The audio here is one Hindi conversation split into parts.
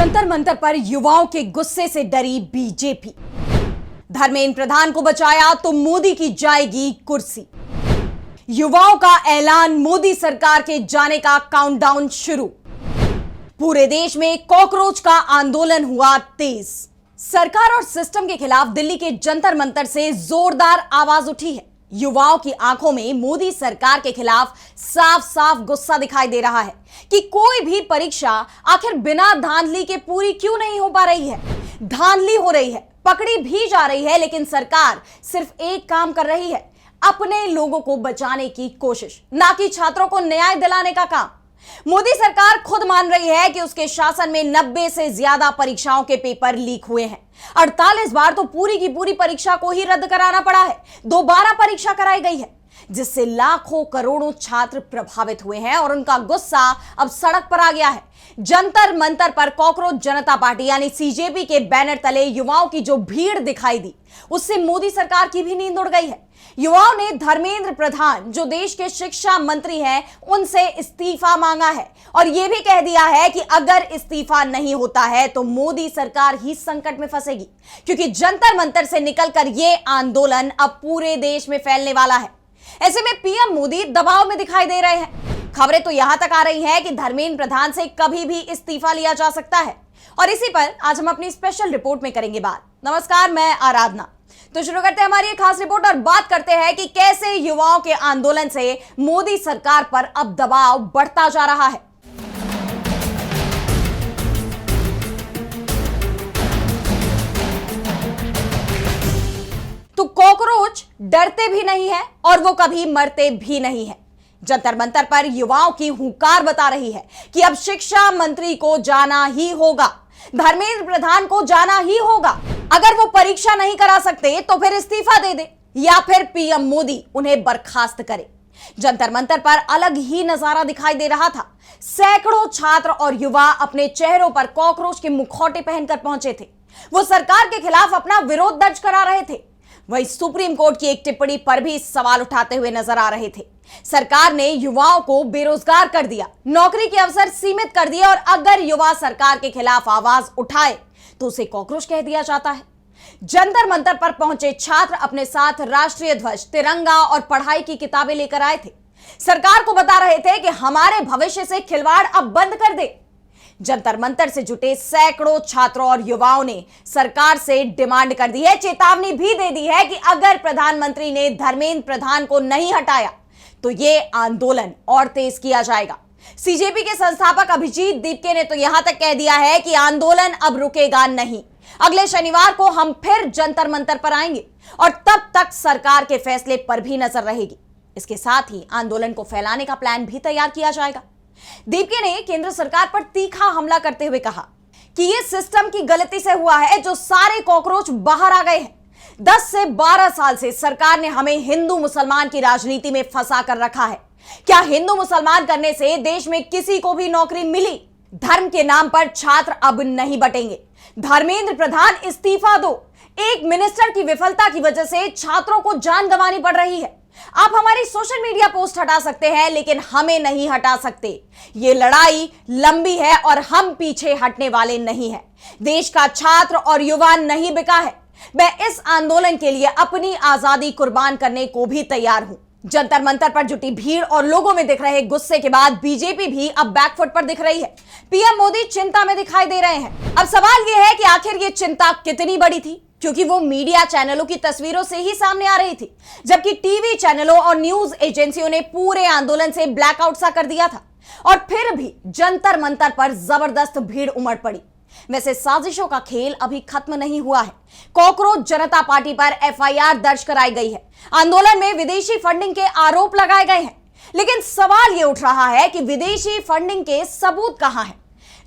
जंतर मंतर पर युवाओं के गुस्से से डरी बीजेपी। धर्मेंद्र प्रधान को बचाया तो मोदी की जाएगी कुर्सी। युवाओं का ऐलान, मोदी सरकार के जाने का काउंटडाउन शुरू। पूरे देश में कॉकरोच का आंदोलन हुआ तेज। सरकार और सिस्टम के खिलाफ दिल्ली के जंतर मंतर से जोरदार आवाज उठी है। युवाओं की आंखों में मोदी सरकार के खिलाफ साफ साफ गुस्सा दिखाई दे रहा है कि कोई भी परीक्षा आखिर बिना धांधली के पूरी क्यों नहीं हो पा रही है। धांधली हो रही है, पकड़ी भी जा रही है, लेकिन सरकार सिर्फ एक काम कर रही है, अपने लोगों को बचाने की कोशिश, ना कि छात्रों को न्याय दिलाने का काम। मोदी सरकार खुद मान रही है कि उसके शासन में 90 से ज्यादा परीक्षाओं के पेपर लीक हुए हैं। 48 बार तो पूरी की पूरी परीक्षा को ही रद्द कराना पड़ा है। दोबारा परीक्षा कराई गई है, जिससे लाखों करोड़ों छात्र प्रभावित हुए हैं और उनका गुस्सा अब सड़क पर आ गया है। जंतर मंतर पर कॉकरोच जनता पार्टी यानी सीजेपी के बैनर तले युवाओं की जो भीड़ दिखाई दी, उससे मोदी सरकार की भी नींद उड़ गई है। युवाओं ने धर्मेंद्र प्रधान, जो देश के शिक्षा मंत्री हैं, उनसे इस्तीफा मांगा है और यह भी कह दिया है कि अगर इस्तीफा नहीं होता है तो मोदी सरकार ही संकट में फंसेगी, क्योंकि जंतर मंतर से निकलकर यह आंदोलन अब पूरे देश में फैलने वाला है। ऐसे में पीएम मोदी दबाव में दिखाई दे रहे हैं। खबरें तो यहां तक आ रही हैं कि धर्मेंद्र प्रधान से कभी भी इस्तीफा लिया जा सकता है और इसी पर आज हम अपनी स्पेशल रिपोर्ट में करेंगे बात। नमस्कार, मैं आराधना। तो शुरू करते हैं हमारी एक खास रिपोर्ट और बात करते हैं कि कैसे युवाओं के आंदोलन से मोदी सरकार पर अब दबाव बढ़ता जा रहा है। तो कॉकरोच डरते भी नहीं है और वो कभी मरते भी नहीं है। जंतर मंतर पर युवाओं की हुंकार बता रही है कि अब शिक्षा मंत्री को जाना ही होगा, धर्मेंद्र प्रधान को जाना ही होगा। अगर वो परीक्षा नहीं करा सकते तो फिर इस्तीफा दे दे या फिर पीएम मोदी उन्हें बर्खास्त करे। जंतर मंतर पर अलग ही नजारा दिखाई दे रहा था। सैकड़ों छात्र और युवा अपने चेहरों पर कॉकरोच के मुखौटे पहनकर पहुंचे थे। वो सरकार के खिलाफ अपना विरोध दर्ज करा रहे थे। वहीं सुप्रीम कोर्ट की एक टिप्पणी पर भी सवाल उठाते हुए नजर आ रहे थे। सरकार ने युवाओं को बेरोजगार कर दिया, नौकरी के अवसर सीमित कर दिए और अगर युवा सरकार के खिलाफ आवाज उठाए तो उसे कॉकरोच कह दिया जाता है। जंतर मंतर पर पहुंचे छात्र अपने साथ राष्ट्रीय ध्वज, तिरंगा और पढ़ाई की किताबें लेकर आए थे। सरकार को बता रहे थे कि हमारे भविष्य से खिलवाड़ अब बंद कर दे। जंतर मंतर से जुटे सैकड़ों छात्रों और युवाओं ने सरकार से डिमांड कर दी है, चेतावनी भी दे दी है कि अगर प्रधानमंत्री ने धर्मेंद्र प्रधान को नहीं हटाया तो यह आंदोलन और तेज किया जाएगा। सीजेपी के संस्थापक अभिजीत दीपके ने तो यहां तक कह दिया है कि आंदोलन अब रुकेगा नहीं। अगले शनिवार को हम फिर जंतर मंतर पर आएंगे और तब तक सरकार के फैसले पर भी नजर रहेगी। इसके साथ ही आंदोलन को फैलाने का प्लान भी तैयार किया जाएगा। दीपके ने केंद्र सरकार पर तीखा हमला करते हुए कहा कि यह सिस्टम की गलती से हुआ है, जो सारे कॉकरोच बाहर आ गए हैं। 10 से 12 साल से सरकार ने हमें हिंदू मुसलमान की राजनीति में फंसा कर रखा है। क्या हिंदू मुसलमान करने से देश में किसी को भी नौकरी मिली? धर्म के नाम पर छात्र अब नहीं बटेंगे। धर्मेंद्र प्रधान, इस्तीफा दो। एक मिनिस्टर की विफलता की वजह से छात्रों को जान गंवानी पड़ रही है। आप हमारी सोशल मीडिया पोस्ट हटा सकते हैं, लेकिन हमें नहीं हटा सकते। ये लड़ाई लंबी है और हम पीछे हटने वाले नहीं हैं। देश का छात्र और युवा नहीं बिका है। मैं इस आंदोलन के लिए अपनी आजादी कुर्बान करने को भी तैयार हूं। जंतर मंतर पर जुटी भीड़ और लोगों में दिख रहे गुस्से के बाद बीजेपी भी अब बैकफुट पर दिख रही है। पीएम मोदी चिंता में दिखाई दे रहे हैं। अब सवाल यह है कि आखिर ये चिंता कितनी बड़ी थी, क्योंकि वो मीडिया चैनलों की तस्वीरों से ही सामने आ रही थी, जबकि टीवी चैनलों और न्यूज एजेंसियों ने पूरे आंदोलन से ब्लैकआउट सा कर दिया था और फिर भी जंतर मंतर पर जबरदस्त भीड़ उमड़ पड़ी। वैसे साजिशों का खेल अभी खत्म नहीं हुआ है। कॉकरोच जनता पार्टी पर एफआईआर दर्ज कराई गई है। आंदोलन में विदेशी फंडिंग के आरोप लगाए गए हैं, लेकिन सवाल यह उठ रहा है कि विदेशी फंडिंग के सबूत कहां हैं?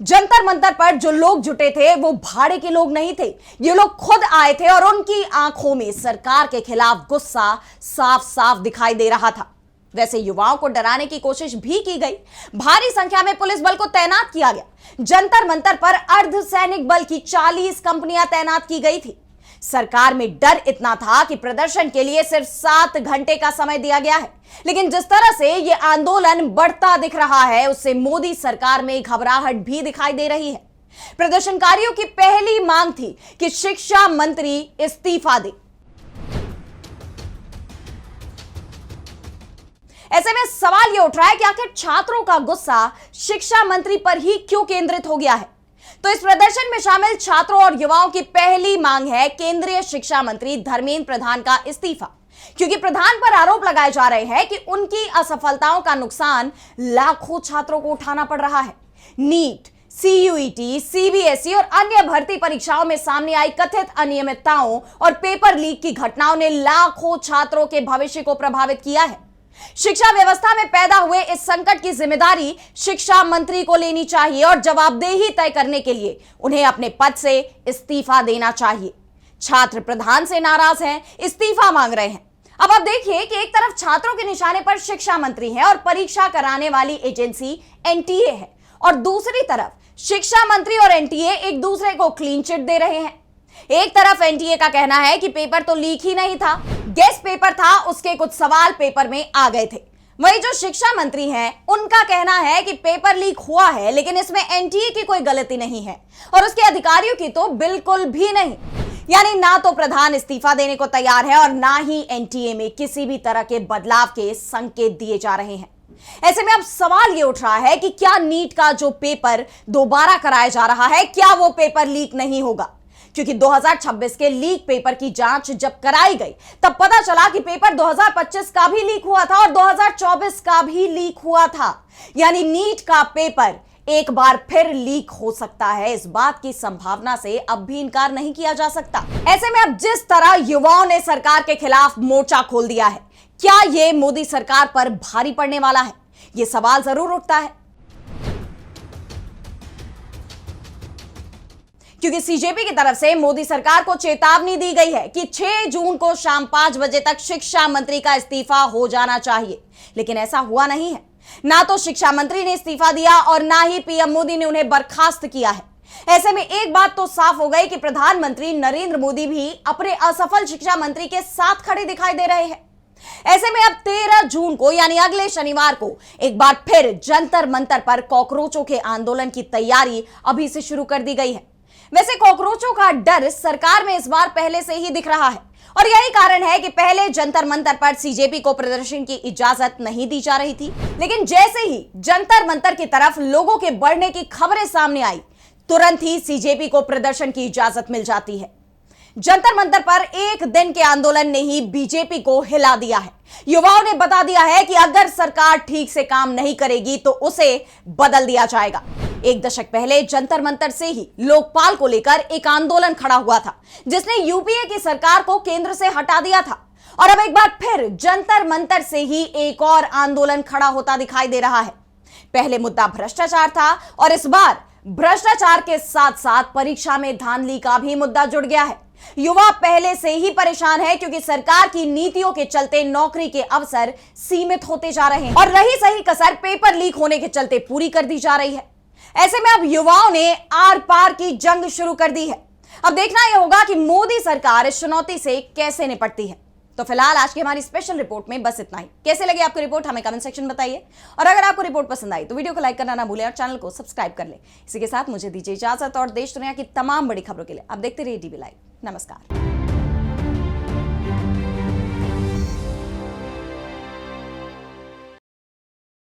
जंतर मंतर पर जो लोग जुटे थे वो भाड़े के लोग नहीं थे, ये लोग खुद आए थे और उनकी आंखों में सरकार के खिलाफ गुस्सा साफ साफ दिखाई दे रहा था। वैसे युवाओं को डराने की कोशिश भी की गई। भारी संख्या में पुलिस बल को तैनात किया गया। जंतर मंतर पर अर्धसैनिक बल की 40 कंपनियां तैनात की गई थी। सरकार में डर इतना था कि प्रदर्शन के लिए सिर्फ 7 घंटे का समय दिया गया है, लेकिन जिस तरह से यह आंदोलन बढ़ता दिख रहा है उससे मोदी सरकार में घबराहट भी दिखाई दे रही है। प्रदर्शनकारियों की पहली मांग थी कि शिक्षा मंत्री इस्तीफा दे। ऐसे में सवाल यह उठ रहा है कि आखिर छात्रों का गुस्सा शिक्षा मंत्री पर ही क्यों केंद्रित हो गया है। तो इस प्रदर्शन में शामिल छात्रों और युवाओं की पहली मांग है केंद्रीय शिक्षा मंत्री धर्मेंद्र प्रधान का इस्तीफा, क्योंकि प्रधान पर आरोप लगाए जा रहे हैं कि उनकी असफलताओं का नुकसान लाखों छात्रों को उठाना पड़ रहा है। नीट, सीयूईटी, सीबीएसई और अन्य भर्ती परीक्षाओं में सामने आई कथित अनियमितताओं और पेपर लीक की घटनाओं ने लाखों छात्रों के भविष्य को प्रभावित किया है। शिक्षा व्यवस्था में पैदा हुए इस संकट की जिम्मेदारी शिक्षा मंत्री को लेनी चाहिए और जवाबदेही तय करने के लिए उन्हें अपने पद से इस्तीफा देना चाहिए। छात्र प्रधान से नाराज हैं, इस्तीफा मांग रहे हैं। अब आप देखिए कि एक तरफ छात्रों के निशाने पर शिक्षा मंत्री है और परीक्षा कराने वाली एजेंसी एनटीए है, और दूसरी तरफ शिक्षा मंत्री और एनटीए एक दूसरे को क्लीन चिट दे रहे हैं। एक तरफ एनटीए का कहना है कि पेपर तो लीक ही नहीं था, गेस्ट पेपर था, उसके कुछ सवाल पेपर में आ गए थे। वहीं जो शिक्षा मंत्री हैं, उनका कहना है कि पेपर लीक हुआ है, लेकिन इसमें एनटीए की कोई गलती नहीं है और उसके अधिकारियों की तो बिल्कुल भी नहीं। यानी ना तो प्रधान इस्तीफा देने को तैयार है और ना ही एनटीए में किसी भी तरह के बदलाव के संकेत दिए जा रहे हैं। ऐसे में अब सवाल यह उठ रहा है कि क्या नीट का जो पेपर दोबारा कराया जा रहा है, क्या वो पेपर लीक नहीं होगा? क्योंकि 2026 के लीक पेपर की जांच जब कराई गई तब पता चला कि पेपर 2025 का भी लीक हुआ था और 2024 का भी लीक हुआ था। यानी नीट का पेपर एक बार फिर लीक हो सकता है, इस बात की संभावना से अब भी इनकार नहीं किया जा सकता। ऐसे में अब जिस तरह युवाओं ने सरकार के खिलाफ मोर्चा खोल दिया है, क्या यह मोदी सरकार पर भारी पड़ने वाला है? यह सवाल जरूर उठता है, क्योंकि सीजेपी की तरफ से मोदी सरकार को चेतावनी दी गई है कि 6 जून को शाम 5 बजे तक शिक्षा मंत्री का इस्तीफा हो जाना चाहिए, लेकिन ऐसा हुआ नहीं है। ना तो शिक्षा मंत्री ने इस्तीफा दिया और ना ही पीएम मोदी ने उन्हें बर्खास्त किया है। ऐसे में एक बात तो साफ हो गई कि प्रधानमंत्री नरेंद्र मोदी भी अपने असफल शिक्षा मंत्री के साथ खड़े दिखाई दे रहे हैं। ऐसे में अब 13 जून को यानी अगले शनिवार को एक बार फिर जंतर मंतर पर कॉकरोचों के आंदोलन की तैयारी अभी से शुरू कर दी गई है। वैसे कॉकरोचों का डर सरकार में इस बार पहले से ही दिख रहा है और यही कारण है कि पहले जंतर मंतर पर सीजेपी को प्रदर्शन की इजाजत नहीं दी जा रही थी, लेकिन जैसे ही जंतर मंतर की तरफ लोगों के बढ़ने की खबरें सामने आई, तुरंत ही सीजेपी को प्रदर्शन की इजाजत मिल जाती है। जंतर मंतर पर एक दिन के आंदोलन ने ही बीजेपी को हिला दिया है। युवाओं ने बता दिया है कि अगर सरकार ठीक से काम नहीं करेगी तो उसे बदल दिया जाएगा। एक दशक पहले जंतर मंतर से ही लोकपाल को लेकर एक आंदोलन खड़ा हुआ था, जिसने यूपीए की सरकार को केंद्र से हटा दिया था, और अब एक बार फिर जंतर मंतर से ही एक और आंदोलन खड़ा होता दिखाई दे रहा है। पहले मुद्दा भ्रष्टाचार था और इस बार भ्रष्टाचार के साथ साथ परीक्षा में धांधली का भी मुद्दा जुड़ गया है। युवा पहले से ही परेशान है क्योंकि सरकार की नीतियों के चलते नौकरी के अवसर सीमित होते जा रहे हैं और रही सही कसर पेपर लीक होने के चलते पूरी कर दी जा रही है। ऐसे में अब युवाओं ने आर पार की जंग शुरू कर दी है। अब देखना यह होगा कि मोदी सरकार इस चुनौती से कैसे निपटती है। तो फिलहाल आज की हमारी स्पेशल रिपोर्ट में बस इतना ही। कैसे लगी आपको रिपोर्ट हमें कमेंट सेक्शन में बताइए, और अगर आपको रिपोर्ट पसंद आई तो वीडियो को लाइक करना ना भूलें और चैनल को सब्सक्राइब कर लें। इसी के साथ मुझे दीजिए इजाजत और देश दुनिया की तमाम बड़ी खबरों के लिए आप देखते रहिए डीबी लाइव। नमस्कार।